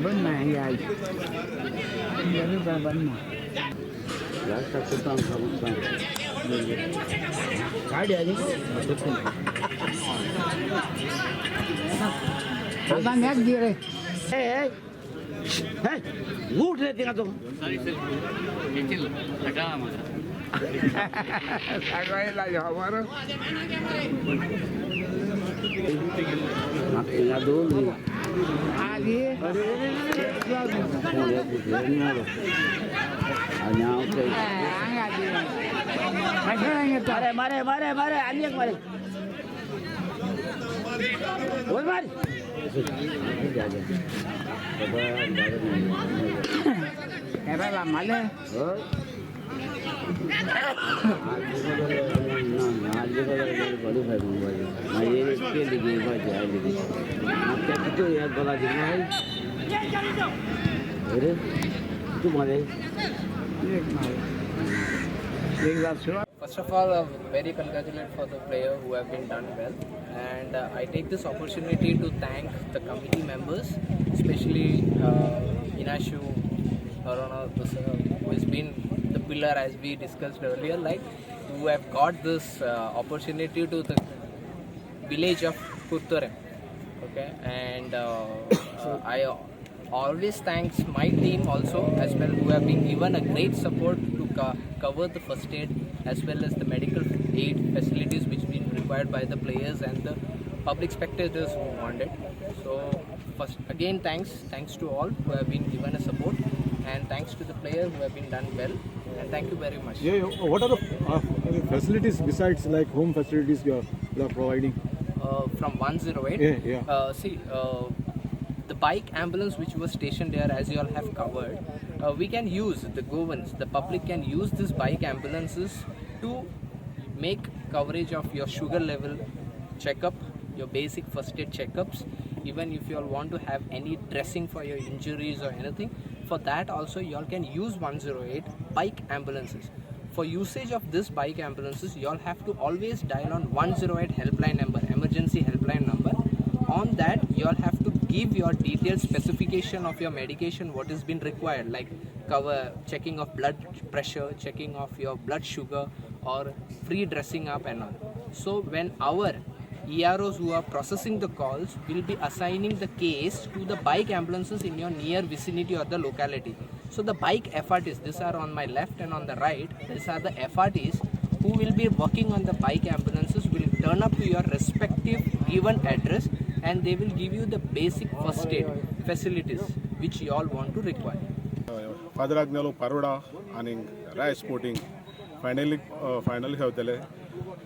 Bên mạng dài những cái bên mà cái đi chứ bạn nghe gì đây hey hey ngủ thế tiếng Anh sorry sir kitchen hटा हमारा सागवाई ला जाओ हमारा ना दो आगे मारे मारे मारे मारे अन्य मारे बोल मारे क्या बात माले First of all, very congratulate for the player who have been done well, and I take this opportunity to thank the committee members, especially Inashu Arona, who has been the pillar as we discussed earlier, like who have got this opportunity to the village of Putture. Okay, and I always thanks my team also as well, who have been given a great support to cover the first aid as well as the medical aid facilities which been required by the players and the public spectators who wanted. So first again thanks to all who have been given a support, and thanks to the players who have been done well, and thank you very much. Yeah, what are the facilities besides like home facilities you are providing? From 108. See, the bike ambulance which was stationed there, as you all have covered, we can use the Govans, the public can use these bike ambulances to make coverage of your sugar level checkup, your basic first aid checkups, even if you all want to have any dressing for your injuries or anything. For that also you all can use 108 bike ambulances. For usage of this bike ambulances, you all have to always dial on 108 helpline number, emergency helpline number. On that you all have to give your detailed specification of your medication, what has been required, like cover checking of blood pressure, checking of your blood sugar, or free dressing up and all. So when our EROs who are processing the calls will be assigning the case to the bike ambulances in your near vicinity or the locality. So the bike FRTs, these are on my left and on the right, these are the FRTs who will be working on the bike ambulances, will turn up to your respective given address, and they will give you the basic first aid facilities which you all want to require. Father Agnello Paroda and Rai Sporting finally have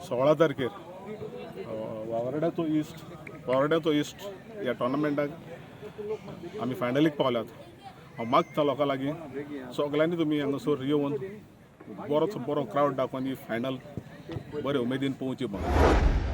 16 तारखेर वावरड्या तो east या टोर्नामेंटाक आमी फायनलीक पावल्यात. हांव मागता लोकां लागीं सगल्यांनी तुमी हांगासर येवन बरो क्रावड दाखोवन ही फायनल बरे उमेदीन पोवची म्हणून.